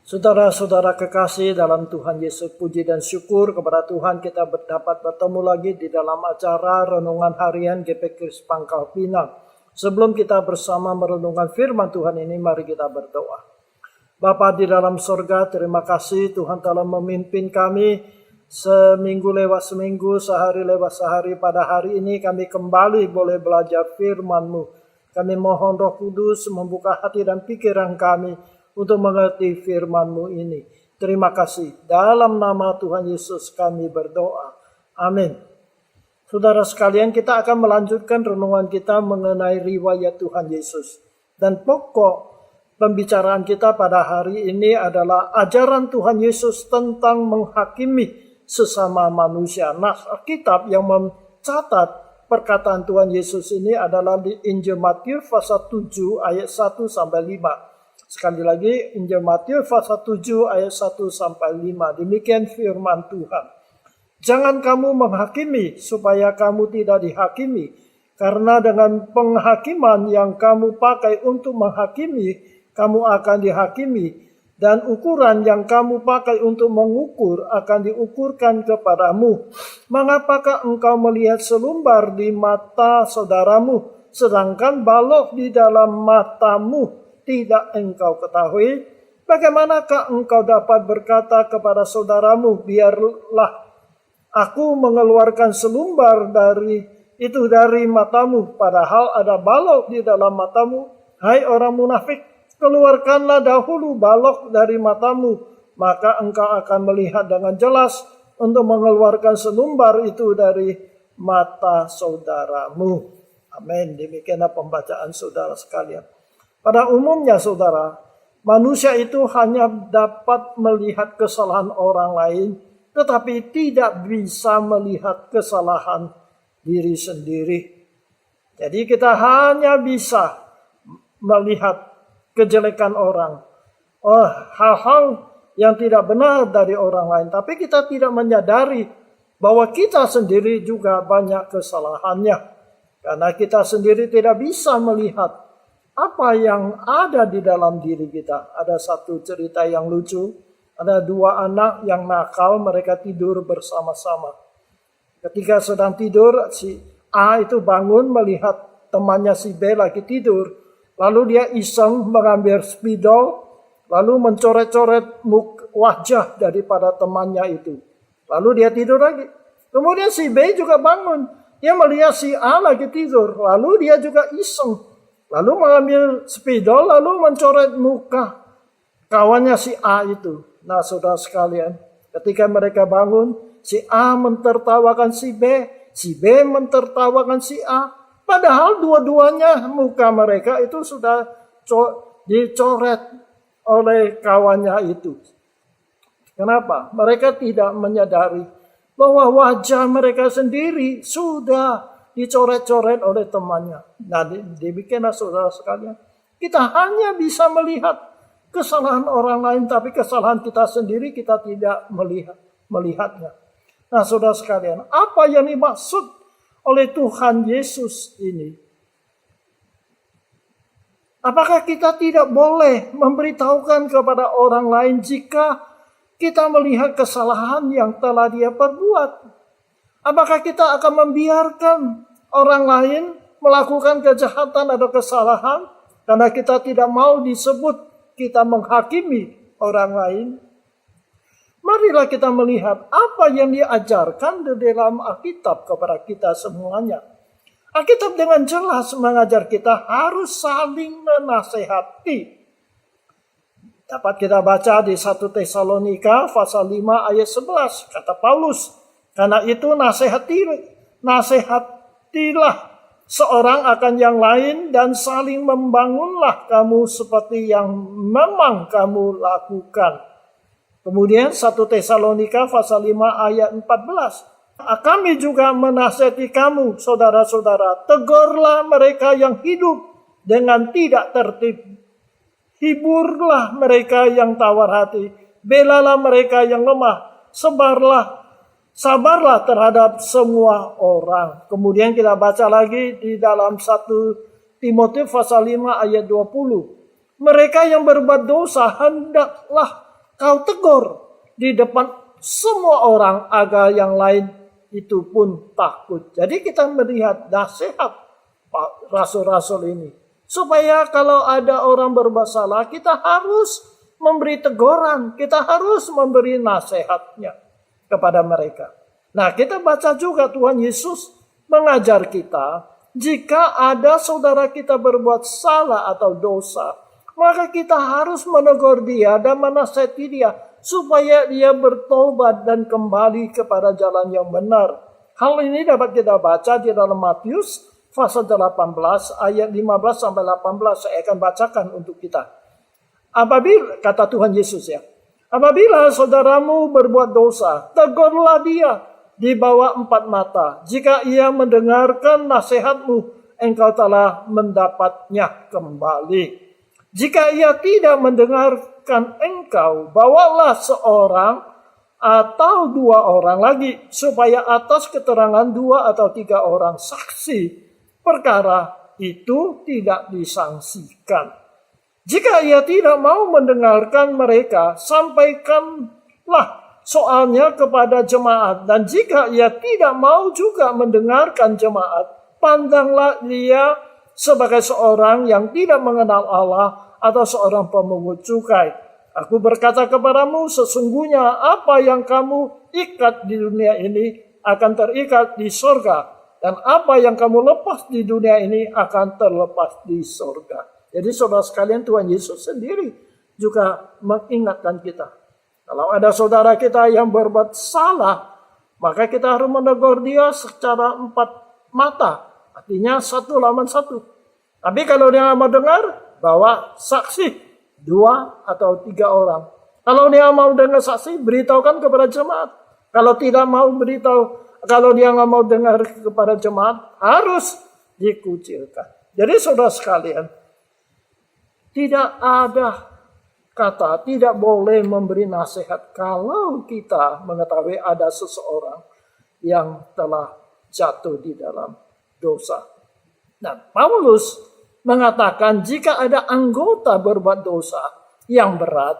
Saudara-saudara kekasih dalam Tuhan Yesus, puji dan syukur kepada Tuhan kita dapat bertemu lagi di dalam acara Renungan Harian GP Pangkal Pinang. Sebelum kita bersama merenungkan firman Tuhan ini, mari kita berdoa. Bapa di dalam sorga, terima kasih Tuhan telah memimpin kami seminggu lewat seminggu, sehari lewat sehari. Pada hari ini kami kembali boleh belajar firman-Mu. Kami mohon Roh Kudus membuka hati dan pikiran kami untuk mengerti firman-Mu ini. Terima kasih. Dalam nama Tuhan Yesus kami berdoa. Amin. Saudara sekalian, kita akan melanjutkan renungan kita mengenai riwayat Tuhan Yesus. Dan pokok pembicaraan kita pada hari ini adalah ajaran Tuhan Yesus tentang menghakimi sesama manusia. Nah, Alkitab yang mencatat perkataan Tuhan Yesus ini adalah di Injil Matius pasal 7 ayat 1 sampai 5. Sekali lagi, Injil Matius pasal 7 ayat 1 sampai 5. Demikian firman Tuhan. Jangan kamu menghakimi supaya kamu tidak dihakimi. Karena dengan penghakiman yang kamu pakai untuk menghakimi, kamu akan dihakimi. Dan ukuran yang kamu pakai untuk mengukur akan diukurkan kepadamu. Mengapakah engkau melihat selumbar di mata saudaramu, sedangkan balok di dalam matamu tidak engkau ketahui? Bagaimanakah engkau dapat berkata kepada saudaramu, biarlah aku mengeluarkan selumbar dari matamu, padahal ada balok di dalam matamu? Hai orang munafik, keluarkanlah dahulu balok dari matamu, maka engkau akan melihat dengan jelas untuk mengeluarkan selumbar itu dari mata saudaramu. Amin. Demikianlah pembacaan saudara sekalian. Pada umumnya saudara, manusia itu hanya dapat melihat kesalahan orang lain, tetapi tidak bisa melihat kesalahan diri sendiri. Jadi kita hanya bisa melihat kejelekan orang, hal-hal yang tidak benar dari orang lain, tapi kita tidak menyadari bahwa kita sendiri juga banyak kesalahannya, karena kita sendiri tidak bisa melihat apa yang ada di dalam diri kita. Ada satu cerita yang lucu. Ada dua anak yang nakal, mereka tidur bersama-sama. Ketika sedang tidur, si A itu bangun melihat temannya si B lagi tidur. Lalu dia iseng mengambil spidol, lalu mencoret-coret wajah daripada temannya itu. Lalu dia tidur lagi. Kemudian si B juga bangun. Dia melihat si A lagi tidur. Lalu dia juga iseng. Lalu mengambil spidol, lalu mencoret muka kawannya si A itu. Nah, saudara sekalian, ketika mereka bangun, si A mentertawakan si B mentertawakan si A. Padahal dua-duanya muka mereka itu sudah dicoret oleh kawannya itu. Kenapa? Mereka tidak menyadari bahwa wajah mereka sendiri sudah dicoret-coret oleh temannya. Nah, demikianlah saudara sekalian. Kita hanya bisa melihat kesalahan orang lain, tapi kesalahan kita sendiri kita tidak melihatnya. Nah, saudara sekalian, apa yang dimaksud oleh Tuhan Yesus ini? Apakah kita tidak boleh memberitahukan kepada orang lain jika kita melihat kesalahan yang telah dia perbuat? Apakah kita akan membiarkan orang lain melakukan kejahatan atau kesalahan karena kita tidak mau disebut kita menghakimi orang lain? Marilah kita melihat apa yang diajarkan di dalam Alkitab kepada kita semuanya. Alkitab dengan jelas mengajar kita harus saling menasehati. Dapat kita baca di 1 Tesalonika pasal 5 ayat 11. Kata Paulus, karena itu nasihatilah seorang akan yang lain dan saling membangunlah kamu seperti yang memang kamu lakukan. Kemudian 1 Tesalonika pasal 5 ayat 14. Kami juga menasihati kamu, saudara-saudara, tegurlah mereka yang hidup dengan tidak tertib. Hiburlah mereka yang tawar hati, belalah mereka yang lemah, sabarlah terhadap semua orang. Kemudian kita baca lagi di dalam 1 Timotius pasal 5 ayat 20. Mereka yang berbuat dosa hendaklah kau tegur di depan semua orang agar yang lain itu pun takut. Jadi kita melihat nasihat rasul-rasul ini. Supaya kalau ada orang berbuat salah, kita harus memberi teguran. Kita harus memberi nasihatnya kepada mereka. Nah, kita baca juga Tuhan Yesus mengajar kita, jika ada saudara kita berbuat salah atau dosa, maka kita harus menegur dia dan menasihati dia supaya dia bertobat dan kembali kepada jalan yang benar. Hal ini dapat kita baca di dalam Matius pasal 18 ayat 15 sampai 18. Saya akan bacakan untuk kita. Apabila, kata Tuhan Yesus ya, apabila saudaramu berbuat dosa, tegurlah dia di bawah 4 mata. Jika ia mendengarkan nasihatmu, engkau telah mendapatnya kembali. Jika ia tidak mendengarkan engkau, bawalah seorang atau 2 orang lagi, supaya atas keterangan 2 atau 3 orang saksi, perkara itu tidak disangsikan. Jika ia tidak mau mendengarkan mereka, sampaikanlah soalnya kepada jemaat. Dan jika ia tidak mau juga mendengarkan jemaat, pandanglah dia sebagai seorang yang tidak mengenal Allah atau seorang pemungut cukai. Aku berkata kepadamu, sesungguhnya apa yang kamu ikat di dunia ini akan terikat di sorga. Dan apa yang kamu lepas di dunia ini akan terlepas di sorga. Jadi saudara sekalian, Tuhan Yesus sendiri juga mengingatkan kita. Kalau ada saudara kita yang berbuat salah, maka kita harus menegur dia secara 4 mata. Artinya 1 lawan 1. Tapi kalau dia mau dengar, bawa saksi 2 atau 3 orang. Kalau dia mau dengar saksi, beritahukan kepada jemaat. Kalau tidak mau kalau dia nggak mau dengar kepada jemaat, harus dikucilkan. Jadi saudara sekalian, tidak ada kata tidak boleh memberi nasihat kalau kita mengetahui ada seseorang yang telah jatuh di dalam dosa. Nah, Paulus mengatakan jika ada anggota berbuat dosa yang berat,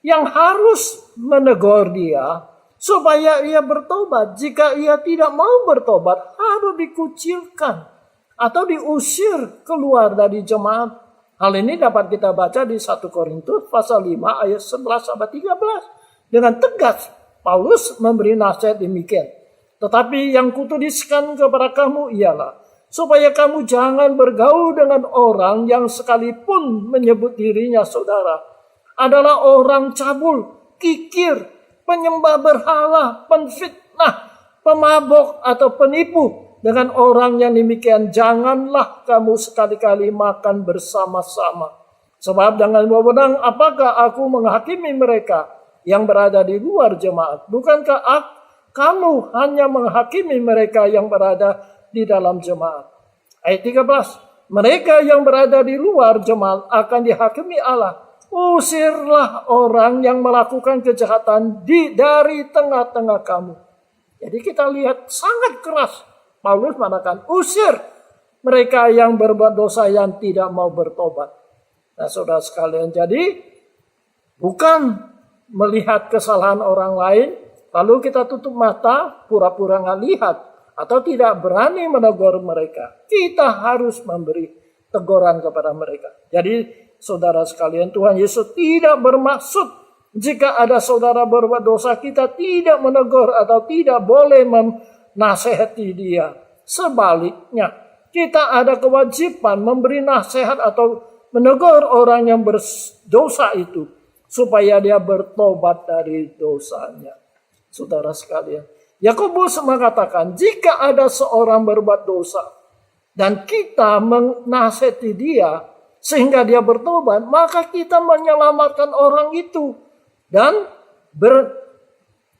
yang harus menegur dia supaya ia bertobat. Jika ia tidak mau bertobat, harus dikucilkan atau diusir keluar dari jemaat. Hal ini dapat kita baca di 1 Korintus pasal 5 ayat 11 sampai 13. Dengan tegas Paulus memberi nasihat demikian. Tetapi yang kutuliskan kepada kamu ialah supaya kamu jangan bergaul dengan orang yang sekalipun menyebut dirinya saudara adalah orang cabul, kikir, penyembah berhala, penfitnah, pemabok atau penipu. Dengan orang yang demikian janganlah kamu sekali-kali makan bersama-sama. Sebab dengan wewenang apakah aku menghakimi mereka yang berada di luar jemaat? Bukankah kamu hanya menghakimi mereka yang berada di dalam jemaat? Ayat 13. Mereka yang berada di luar jemaat akan dihakimi Allah. Usirlah orang yang melakukan kejahatan dari tengah-tengah kamu. Jadi kita lihat sangat keras. Paulus mengatakan usir mereka yang berbuat dosa yang tidak mau bertobat. Nah saudara sekalian, jadi bukan melihat kesalahan orang lain lalu kita tutup mata pura-pura nggak lihat atau tidak berani menegur mereka. Kita harus memberi teguran kepada mereka. Jadi saudara sekalian, Tuhan Yesus tidak bermaksud jika ada saudara berbuat dosa kita tidak menegur atau tidak boleh nasihati dia. Sebaliknya, kita ada kewajiban memberi nasihat atau menegur orang yang berdosa itu supaya dia bertobat dari dosanya. Saudara sekalian, Yakobus mengatakan jika ada seorang berbuat dosa dan kita menasihati dia sehingga dia bertobat, maka kita menyelamatkan orang itu dan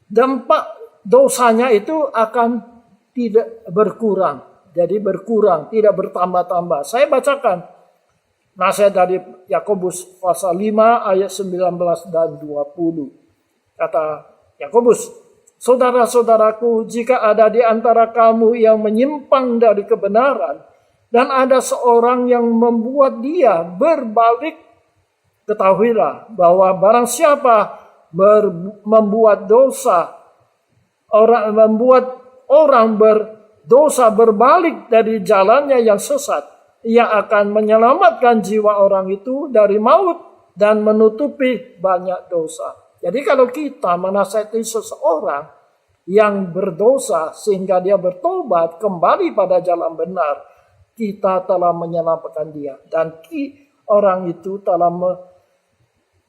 dampak dosanya itu akan tidak berkurang. Jadi berkurang, tidak bertambah-tambah. Saya bacakan nasihat dari Yakobus pasal 5 ayat 19 dan 20. Kata Yakobus, saudara-saudaraku, jika ada di antara kamu yang menyimpang dari kebenaran dan ada seorang yang membuat dia berbalik, ketahuilah bahwa barang siapa membuat orang berdosa berbalik dari jalannya yang sesat, ia akan menyelamatkan jiwa orang itu dari maut dan menutupi banyak dosa. Jadi kalau kita menasihati seseorang yang berdosa sehingga dia bertobat kembali pada jalan benar, kita telah menyelamatkan dia. Dan orang itu telah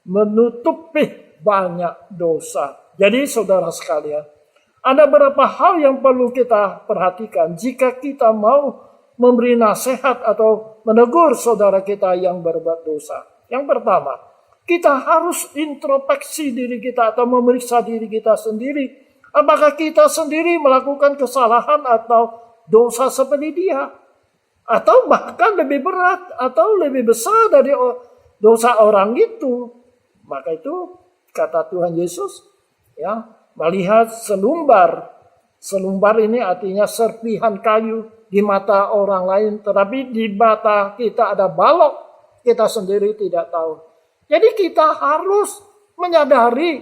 menutupi banyak dosa. Jadi saudara sekalian, ada beberapa hal yang perlu kita perhatikan jika kita mau memberi nasihat atau menegur saudara kita yang berbuat dosa. Yang pertama, kita harus introspeksi diri kita atau memeriksa diri kita sendiri. Apakah kita sendiri melakukan kesalahan atau dosa seperti dia? Atau bahkan lebih berat atau lebih besar dari dosa orang itu. Maka itu kata Tuhan Yesus, ya, melihat selumbar. Selumbar ini artinya serpihan kayu di mata orang lain. Tetapi di mata kita ada balok, kita sendiri tidak tahu. Jadi kita harus menyadari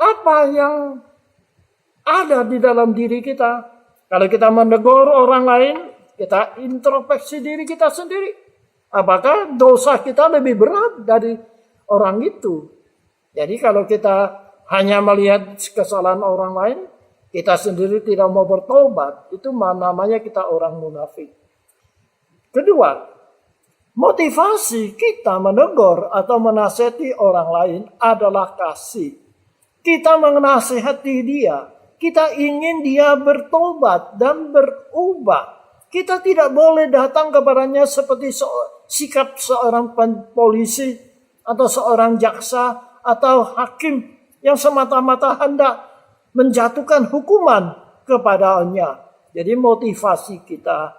apa yang ada di dalam diri kita. Kalau kita menegur orang lain, kita introspeksi diri kita sendiri. Apakah dosa kita lebih berat dari orang itu? Jadi kalau kita hanya melihat kesalahan orang lain, kita sendiri tidak mau bertobat, itu namanya kita orang munafik. Kedua, motivasi kita menegur atau menasihati orang lain adalah kasih. Kita menasihati dia, kita ingin dia bertobat dan berubah. Kita tidak boleh datang kepadanya seperti sikap seorang polisi atau seorang jaksa atau hakim yang semata-mata hendak menjatuhkan hukuman kepadanya. Jadi motivasi kita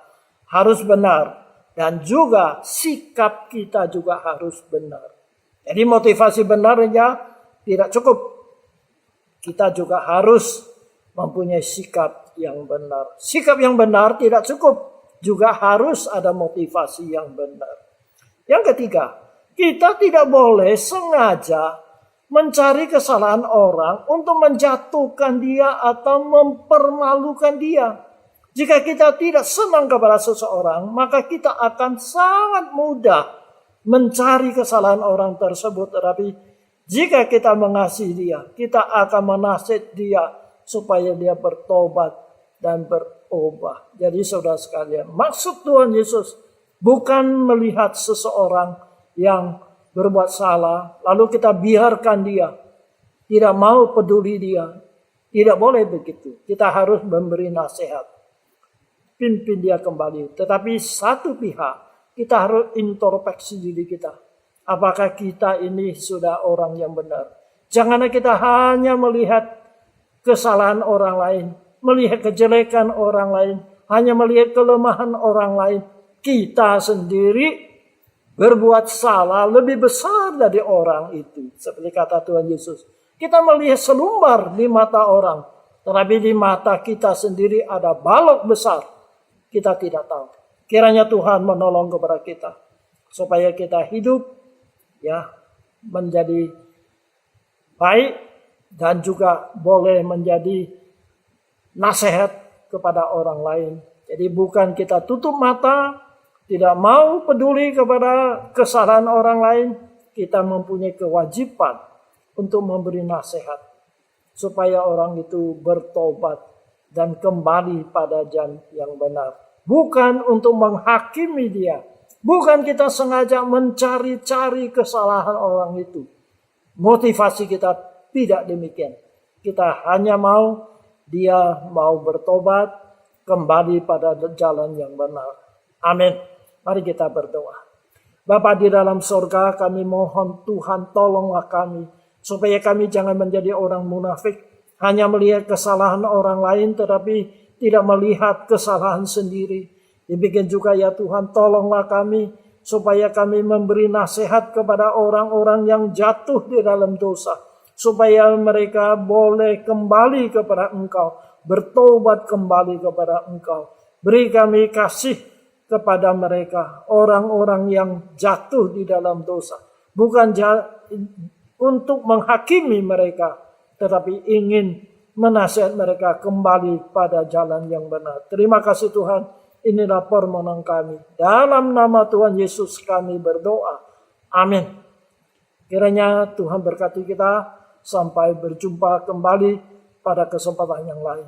harus benar dan juga sikap kita juga harus benar. Jadi motivasi benarnya tidak cukup. Kita juga harus mempunyai sikap yang benar. Sikap yang benar tidak cukup. Juga harus ada motivasi yang benar. Yang ketiga, kita tidak boleh sengaja mencari kesalahan orang untuk menjatuhkan dia atau mempermalukan dia. Jika kita tidak senang kepada seseorang, maka kita akan sangat mudah mencari kesalahan orang tersebut. Tetapi jika kita mengasihi dia, kita akan menasihat dia supaya dia bertobat dan berubah. Jadi saudara sekalian, maksud Tuhan Yesus bukan melihat seseorang yang berbuat salah, lalu kita biarkan dia, tidak mau peduli dia. Tidak boleh begitu. Kita harus memberi nasihat, pimpin dia kembali. Tetapi satu pihak, kita harus introspeksi diri kita. Apakah kita ini sudah orang yang benar? Janganlah kita hanya melihat kesalahan orang lain, melihat kejelekan orang lain, hanya melihat kelemahan orang lain. Kita sendiri berbuat salah lebih besar dari orang itu. Seperti kata Tuhan Yesus. Kita melihat selumbar di mata orang, tetapi di mata kita sendiri ada balok besar. Kita tidak tahu. Kiranya Tuhan menolong kepada kita supaya kita hidup ya menjadi baik dan juga boleh menjadi nasihat kepada orang lain. Jadi bukan kita tutup mata, tidak mau peduli kepada kesalahan orang lain. Kita mempunyai kewajiban untuk memberi nasihat supaya orang itu bertobat dan kembali pada jalan yang benar. Bukan untuk menghakimi dia. Bukan kita sengaja mencari-cari kesalahan orang itu. Motivasi kita tidak demikian. Kita hanya mau dia mau bertobat, kembali pada jalan yang benar. Amin. Mari kita berdoa. Bapa di dalam surga, kami mohon Tuhan tolonglah kami. Supaya kami jangan menjadi orang munafik. Hanya melihat kesalahan orang lain tetapi tidak melihat kesalahan sendiri. Demikian juga ya Tuhan, tolonglah kami supaya kami memberi nasihat kepada orang-orang yang jatuh di dalam dosa. Supaya mereka boleh kembali kepada Engkau, bertobat kembali kepada Engkau. Beri kami kasih kepada mereka, orang-orang yang jatuh di dalam dosa. Bukan untuk menghakimi mereka, tetapi ingin menasihat mereka kembali pada jalan yang benar. Terima kasih Tuhan, inilah permohonan kami. Dalam nama Tuhan Yesus kami berdoa. Amin. Kiranya Tuhan berkati kita sampai berjumpa kembali pada kesempatan yang lain.